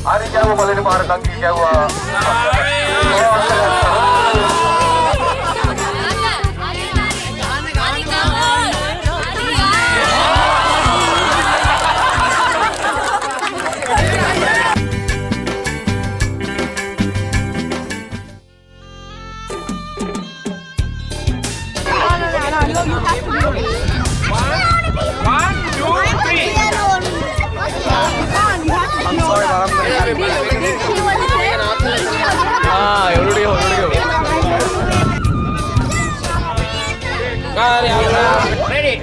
Hari jauh balik ke arah kaki jauh. Ready?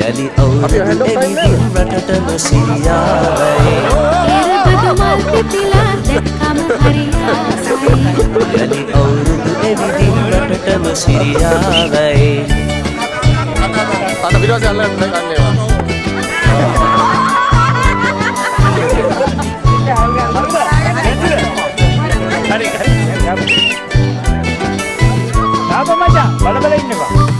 යලි අවුරුදු එවිදින් රටටම සිරියාවයි එරබදමල් පිපිලා දැක්කම හරියාසයි යලි අවුරුදු එවිදින් රටටම සිරියාවයි අත පිටවසේ අල්ලන්න ගන්නේවා හරි තාප මචං බල බල ඉන්නවා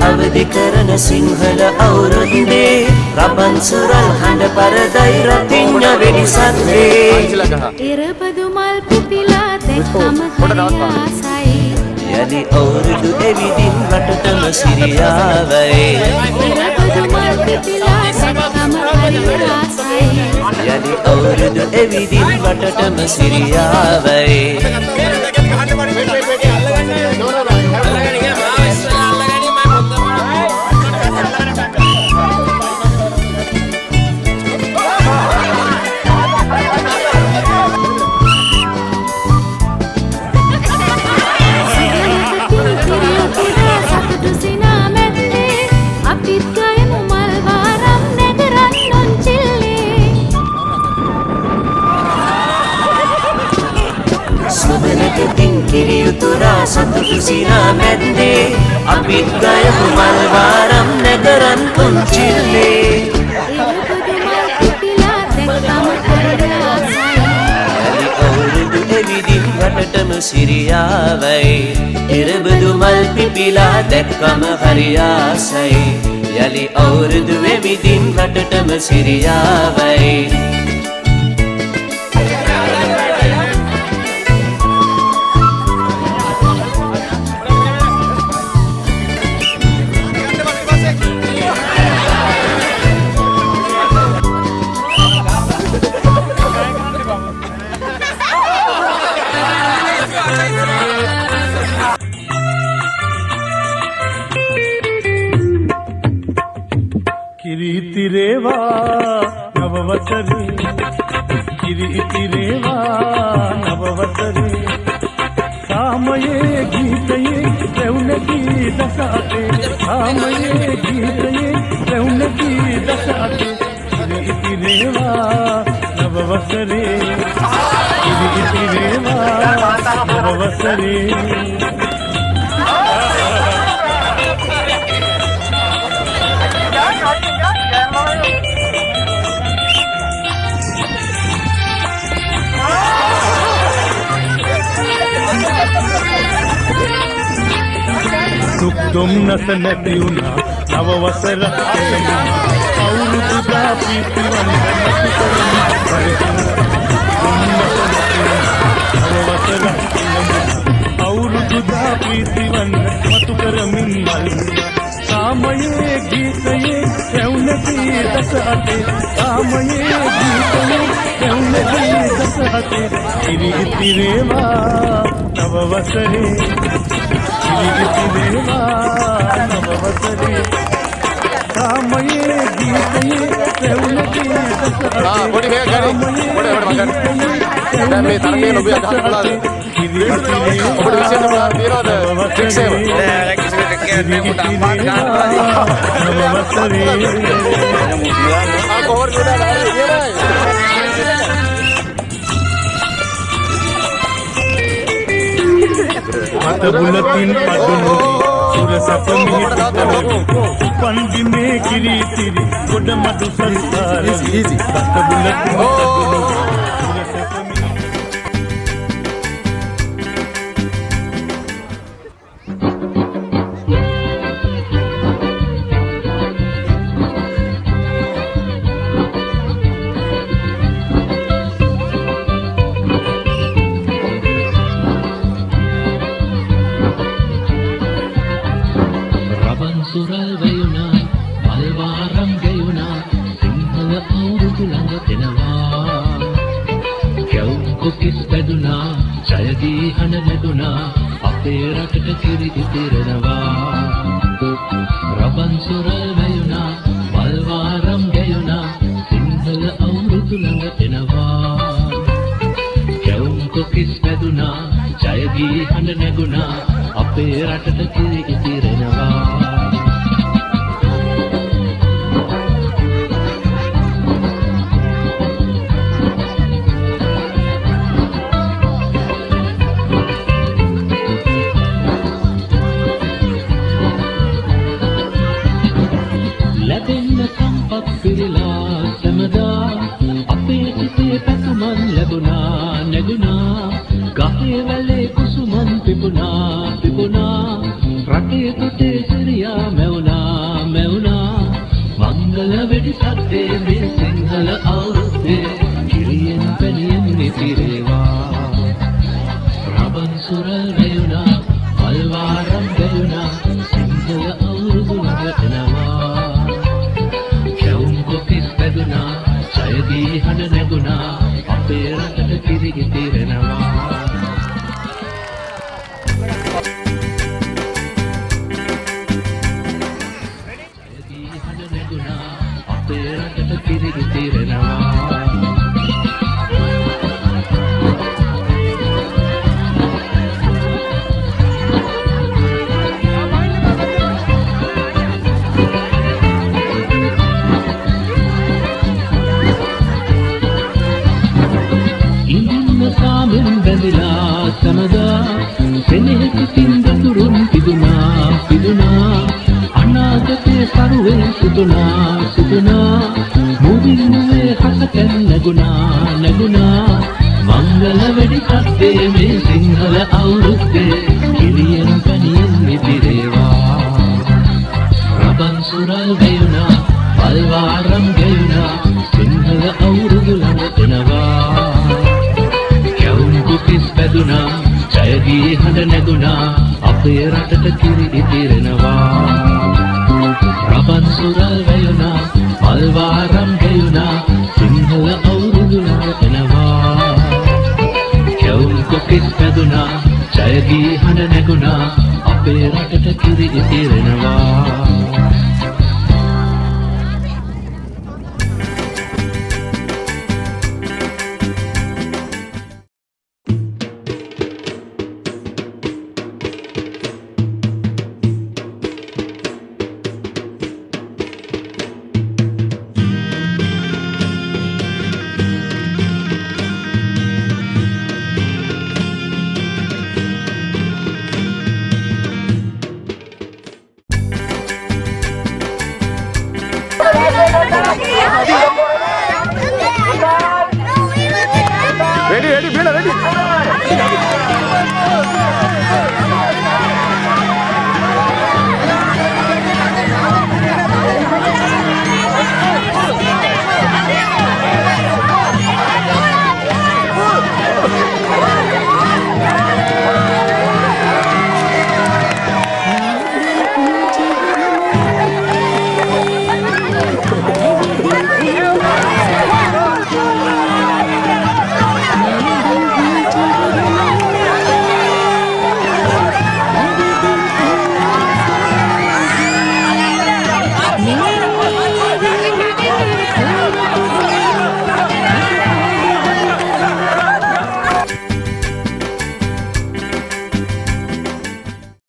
අවදි කරන සිංහල අවුරුද්දේ රබන් සුරල් හඬ පරදයි රතිඤ්ඤ වෙඩි සද්දේ එරබදු මල් පිපිලා දැක්කම හරි ආසයි. යලි අවුරුදු එවිදින් රටටම සිරියාවයි. ඉරබුදු මල් පිපිලා දැක්කම හරි ආසයි. යලි අවුරුදු එවිදින් රටටම සිරියාවයි. කිරියුතුරා සතුටු සිනා මැද්දේ අපිත් ගයමු මල් වාරම් නැගරන් පුංචිල්ලේ. යලි අවුරුදු එවිදින් රටටම සිරියාවයි. ඉරබුදු මල් පිපිලා දැක්කම හරි ආසයි. යලි අවුරුදු එවිදින් රටටම සිරියාවයි. කිරිතිරේවා නවවසරේ කිරිතිරේවා නවවසරේ සාමයේ ගීතයේ රැවුනකී දසාතේ සාමයේ ගීතයේ රැවුනකී දසාතේ කිරිතිරේවා නවවසරේ කිරිතිරේවා නවවසරේ. දුක් දුම්නස නැති වුණා නව වසරක් එළඹුණා අවුරුදු දා පිටිවන් නැති කරමින් නව වසරක් එළඹුණා අවුරුදු දා පිටිවන් මතු කරමින් මල්ුණා සාමයේ ගීතයේ රැවුනකී දස අතේ සාමයේ ගීතයේ රැවුනකී දස අතේ කිරිතිරේවා නව වසරේ කිරිතිරේවා නව වසරේ සාමයේ ගීතයේ රැවුනකී දස අතේ පොඩි මේක ගනි පොඩි මගන් දැන් මේ තරගේ ලොබි අදහස් කළාද ඔබට විශේෂම තියනවද ට්‍රික්ස් ඒව නෑ කිසි දෙයක් කියන්නේ මුට අම්මාට ගන්න ආ කොහොමද උඩ මත බුලතින් පදුණු සුර සප මිහිරි පන්දිමේ කිරිතිරි ගොඩ මඩු සංසාර මත බුලතින් පදුණු සුර සප සුරල් වයුණා මල්වාරම් ගයුණා සිංහල අවුරුදු ළඟ එනවා කැවුම් කුකිස් බැදුනා ජයදී හඬ නැගුණා අපේ රටට කිරි ඉතිරෙනවා රබන් සුරල් වයුණා මල්වාරම් ගයුණා සිංහල අවුරුදු ළඟ එනවා කැවුම් කුකිස් බැදුනා ජයදී හඬ නැගුණා අපේ රටට කිරි ඉතිරෙනවා ගහේ වැලේ කුසුමන් පිපුණා රටේ තුටේ ජයගී හඬ නැගුණා අපේ රටට කිරි ඉතිරෙනවා ජයගී හඬ නැගුණා අපේ රටට කිරි ඉතිරෙනවා සාමෙන් බැඳිලා සමදා සෙනෙහසින් දතුරුන් පිදුනා අනාගතේ සරුවෙන් සිතුනා මුවින් මුවේ හසකෙන් නැගුණා මංගල වෙඩි කත්තේ මේ සිංහල අවුරුද්දේ කිරියෙන් පණියෙන් ඉතිරේවා රබන් සුරල් ගයුණා පල්වාරම් ගයුණා සිංහල අවුරුදු ළඟ එනවා කිස් බැදුනා ජයගී හඬ නැගුණා අපේ රටට කිරි ඉතිරෙනවා රබන් සුරල් වැයුණා පල්වාරම් ගැයුණා සිංහල අවුරුදු ළඟ එනවා කිස් බැදුනා ජයගී හඬ නැගුණා අපේ රටට කිරි ඉතිරෙනවා